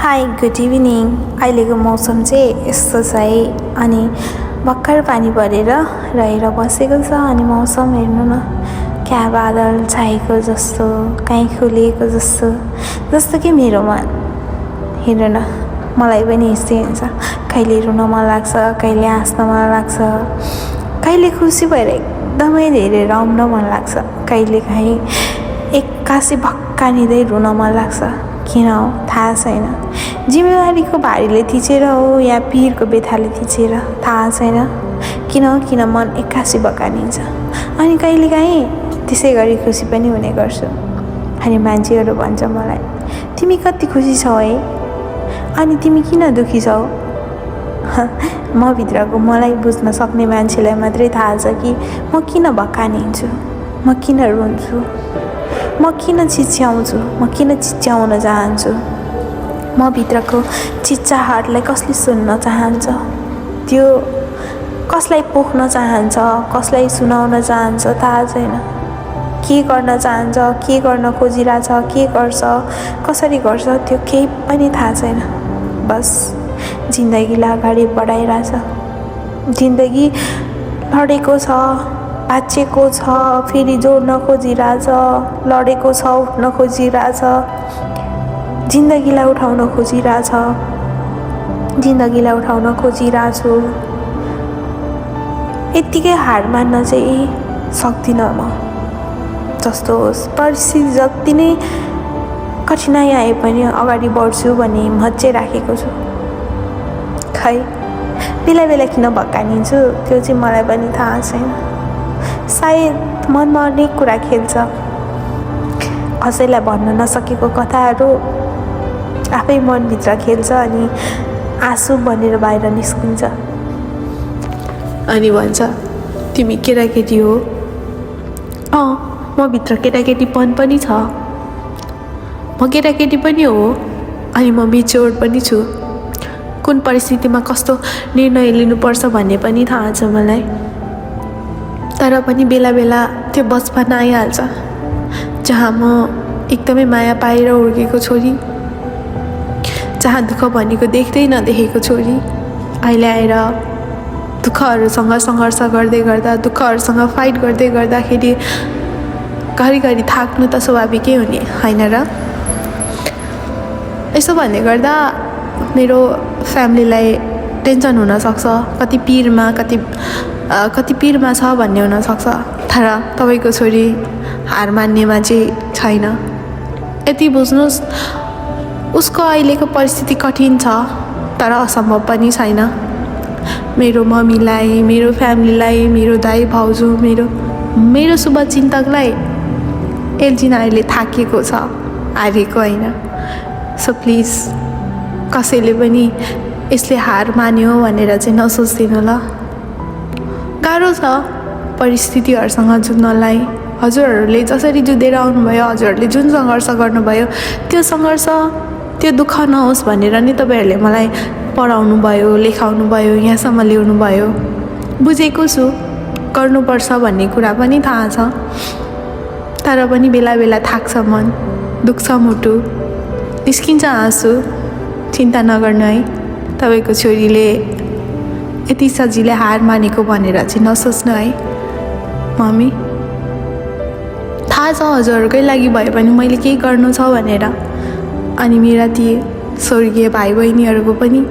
High good evening. अहिलेको मौसम चाहिँ यस्तो छ है। अनि भर्खर पानी परेर रहेर बसेको छ। अनि मौसम हेर्नु न, क्या बादल छाएको जस्तो, काहीँ खुलेको जस्तो जस्तो कि मेरो मन। हेर्नु न, मलाई पनि यस्तै हुन्छ। कहिले रुन मन लाग्छ, कहिले हाँस्न मन लाग्छ, कहिले खुसी भएर एकदमै धेरै रम्न मन लाग्छ, कहिले काहीँ एक्कासी भक्कानिँदै रुन मन लाग्छ। किन हो थाहा छैन। जिम्मेवारीको भारीले थिचेर हो या पिरको बेथाले थिचेर थाहा छैन। किन मन एक्कासी भकानिन्छ। अनि कहिलेकाहीँ त्यसै गरी खुसी पनि हुने गर्छु। अनि मान्छेहरू भन्छ मलाई, तिमी कति खुसी छौ है, अनि तिमी किन दुखी छौ? म भित्रको मलाई बुझ्न सक्ने मान्छेलाई मात्रै थाहा छ कि म किन भकानिन्छु, म किन रुन्छु, म किन चिच्याउँछु, म किन चिच्याउन चाहन्छु। म भित्रको चिच्चाहटलाई कसले सुन्न चाहन्छ, त्यो कसलाई पोख्न चाहन्छ, कसलाई सुनाउन चाहन्छ थाहा छैन। के गर्न चाहन्छ, के गर्न खोजिरहेछ, के गर्छ, कसरी गर्छ, त्यो केही पनि थाहा छैन। बस जिन्दगीलाई अगाडि बढाइरहेछ। जिन्दगी लडेको छ, भाँचिएको छ, फेरि जोड्न खोजिरहेछ, लडेको छ, उठ्न खोजिरहेछ, जिन्दगीलाई उठाउन खोजिरहेछ, जिन्दगीलाई उठाउन खोजिरहेछु। यत्तिकै हार मान्न चाहिँ सक्दिनँ म। जस्तो होस्, परिस्थिति जति नै कठिनाइ आए पनि अगाडि बढ्छु भन्ने हिम्मत चाहिँ राखेको छु। खै बेला बेला किन भक्कानिन्छु त्यो चाहिँ मलाई पनि थाहा छैन। सायद मनमा अनेक कुरा खेल्छ। कसैलाई भन्न नसकेको कथाहरू आफै मनभित्र खेल्छ अनि आँसु बनेर बाहिर निस्किन्छ। अनि भन्छ, तिमी केटाकेटी हो। म भित्र केटाकेटीपन पनि छ। म केटाकेटी पनि हो अनि म मेच्योर पनि छु। कुन परिस्थितिमा कस्तो निर्णय लिनुपर्छ भन्ने पनि थाहा छ मलाई। तर पनि बेला बेला त्यो बचपन आइहाल्छ जहाँ म एकदमै माया पाएर हुर्केको छोरी, जहाँ दुःख भनेको देख्दै नदेखेको छोरी अहिले आएर दुःखहरूसँग सङ्घर्ष गर्दै गर्दा, दुःखहरूसँग फाइट गर्दै गर्दाखेरि घरिघरि थाक्नु त स्वाभाविकै हो नि, होइन र? यसो भन्ने गर्दा मेरो फ्यामिलीलाई टेन्सन हुनसक्छ, कति पिरमा छ भन्ने हुनसक्छ। तर तपाईँको छोरी हार मान्नेमा चाहिँ छैन। यति बुझ्नुहोस्, उसको अहिलेको परिस्थिति कठिन छ तर असम्भव पनि छैन। मेरो मम्मीलाई, मेरो फ्यामिलीलाई, मेरो दाइ भाउजू, मेरो शुभचिन्तकलाई एकदिन अहिले थाकेको छ, हारेको होइन। सो प्लिज कसैले पनि यसले हार मान्यो भनेर चाहिँ नसोच्दिनु ल। गाह्रो छ परिस्थितिहरूसँग जुझ्नलाई। हजुरहरूले जसरी जुधेर आउनुभयो, हजुरहरूले जुन सङ्घर्ष गर्नुभयो, त्यो सङ्घर्ष, त्यो दुःख नहोस् भनेर नि तपाईँहरूले मलाई पढाउनु भयो, लेखाउनु भयो, यहाँसम्म ल्याउनु भयो। बुझेको छु गर्नुपर्छ भन्ने कुरा पनि थाहा छ। तर पनि बेला बेला थाक्छ मन, दुख्छ मुटु, निस्किन्छ आँसु। चिन्ता नगर्नु है, तपाईँको छोरीले यति सजिलै हार मानेको भनेर चाहिँ नसोच्नु है। मम्मी, थाहा छ हजुरहरूकै लागि भए पनि मैले केही गर्नु छ भनेर। अनि मेरा ती स्वर्गीय भाइ बहिनीहरूको पनि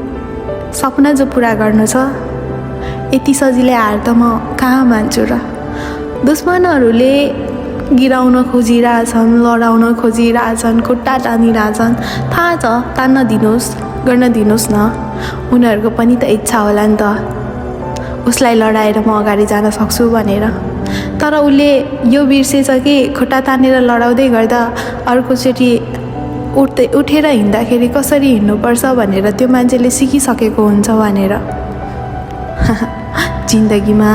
सपना जो पुरा गर्नु छ, यति सजिलै हार त म कहाँ मान्छु र। दुश्मनहरूले गिराउन खोजिरहेछन्, लडाउन खोजिरहेछन्, खुट्टा तानिरहेछन्। थाहा छ, तान्न दिनुहोस्, गर्न दिनुहोस् न। उनीहरूको पनि त इच्छा होला नि त, उसलाई लडाएर म अगाडि जान सक्छु भनेर। तर उसले यो बिर्सेछ कि खुट्टा तानेर लडाउँदै गर्दा अर्कोचोटि उठेर हिँड्दाखेरि कसरी हिँड्नुपर्छ भनेर त्यो मान्छेले सिकिसकेको हुन्छ भनेर। जिन्दगीमा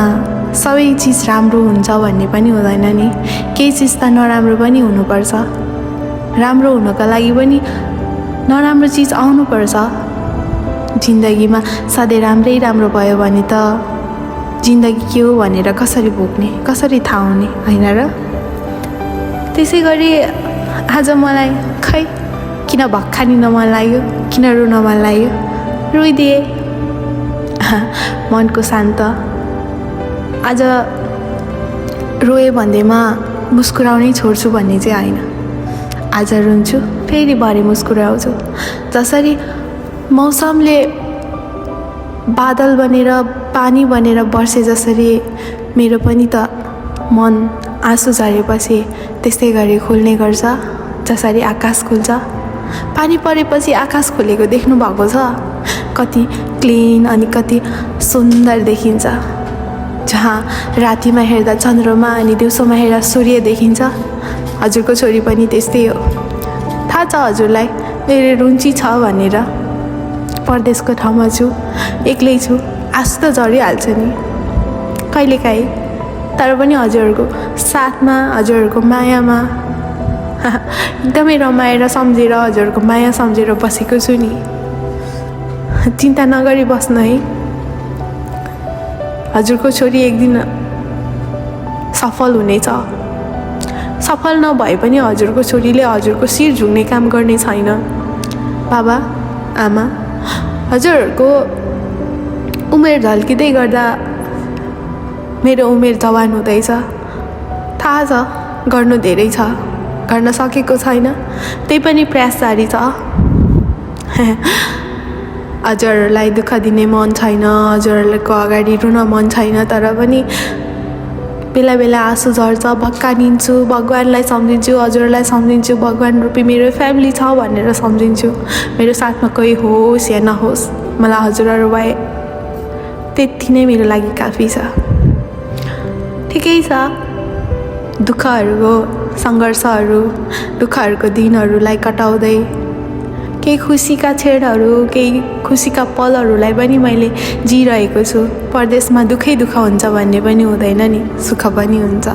सबै चिज राम्रो हुन्छ भन्ने पनि हुँदैन नि। केही चिज त नराम्रो पनि हुनुपर्छ। राम्रो हुनको लागि पनि नराम्रो चिज आउनुपर्छ। जिन्दगीमा सधैँ राम्रै राम्रो भयो भने त जिन्दगी के हो भनेर कसरी भोग्ने, कसरी थाहा हुने, होइन र? त्यसै गरी आज मलाई खै किन भक्खानिन मन लाग्यो, किन रुन मन लाग्यो, रोइदिए। मनको शान्त। आज रोए भन्दैमा मुस्कुराउनै छोड्छु भन्ने चाहिँ होइन। आज रुन्छु, फेरि भरे मुस्कुराउँछु। जसरी मौसमले बादल बनेर पानी बनेर बर्से जसरी मेरो पनि त मन आँसु झरेपछि त्यस्तै गरी खुल्ने गर्छ। जसरी आकाश खुल्छ, पानी परेपछि आकाश खुलेको देख्नु भएको छ, कति क्लिन अनि कति सुन्दर देखिन्छ। जहाँ रातिमा हेर्दा चन्द्रमा अनि दिउँसोमा हेर्दा सूर्य देखिन्छ। हजुरको छोरी पनि त्यस्तै हो। थाहा छ हजुरलाई मेरो रुन्ची छ भनेर। परदेशको ठाउँमा छु, एक्लै छु, आँसु त झरिहाल्छ नि कहिलेकाहीँ, तर पनि हजुरहरूको साथमा, हजुरहरूको मायामा एकदमै रमाएर सम्झेर, हजुरहरूको माया सम्झेर बसेको छु नि। चिन्ता नगरी बस्नु है, हजुरको छोरी एक दिन सफल हुनेछ। सफल नभए पनि हजुरको छोरीले हजुरको शिर झुक्ने काम गर्ने छैन। बाबा आमा, हजुरहरूको उमेर ढल्किँदै गर्दा मेरो उमेर जवान हुँदैछ। थाहा छ गर्नु धेरै छ, गर्न सकेको छैन, त्यही पनि प्रयास जारी छ। हजुरहरूलाई दुःख दिने मन छैन, हजुरहरूको अगाडि रुन मन छैन, तर पनि बेला बेला आँसु झर्छ, भक्कानिन्छु, भगवान्लाई सम्झिन्छु, हजुरलाई सम्झिन्छु, भगवान् रूपी मेरो फ्यामिली छ भनेर सम्झिन्छु। मेरो साथमा कोही होस् या नहोस्, मलाई हजुरहरू भए त्यति नै मेरो लागि काफी छ। ठिकै छ, दुःखहरूको सङ्घर्षहरू, दुःखहरूको दिनहरूलाई कटाउँदै केही खुसीका क्षणहरू, केही खुसीका पलहरूलाई पनि मैले जिरहेको छु। परदेशमा दुःखै दुःख हुन्छ भन्ने पनि हुँदैन नि, सुख पनि हुन्छ।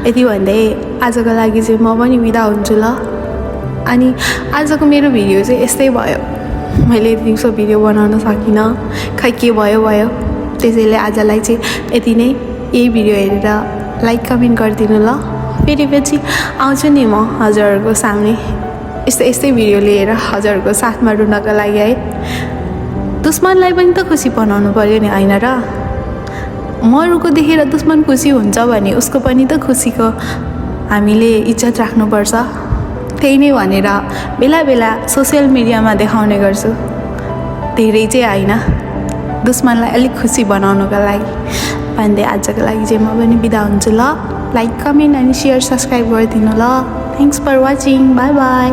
यति भन्दै आजको लागि चाहिँ म पनि बिदा हुन्छु ल। अनि आजको मेरो भिडियो चाहिँ यस्तै भयो। मैले दिउँसो भिडियो बनाउन सकिनँ, खै के भयो भयो। त्यसैले आजलाई चाहिँ यति नै। यही भिडियो हेरेर लाइक कमेन्ट गरिदिनु ल। फेरि पछि आउँछु नि म हजुरहरूको सामने यस्तै भिडियो लिएर हजुरहरूको साथमा रुनको लागि है। दुश्मनलाई पनि त खुसी बनाउनु पर्यो नि, होइन र? मरुको देखेर दुश्मन खुसी हुन्छ भने उसको पनि त खुसीको हामीले इज्जत राख्नुपर्छ। त्यही नै भनेर बेला बेला सोसियल मिडियामा देखाउने गर्छु, धेरै चाहिँ होइन, दुश्मनलाई अलिक खुसी बनाउनुको लागि भन्दै आजको लागि चाहिँ म पनि बिदा हुन्छु ल। लाइक कमेन्ट अनि सेयर सब्सक्राइब गरिदिनु ल। Thanks for watching, bye by.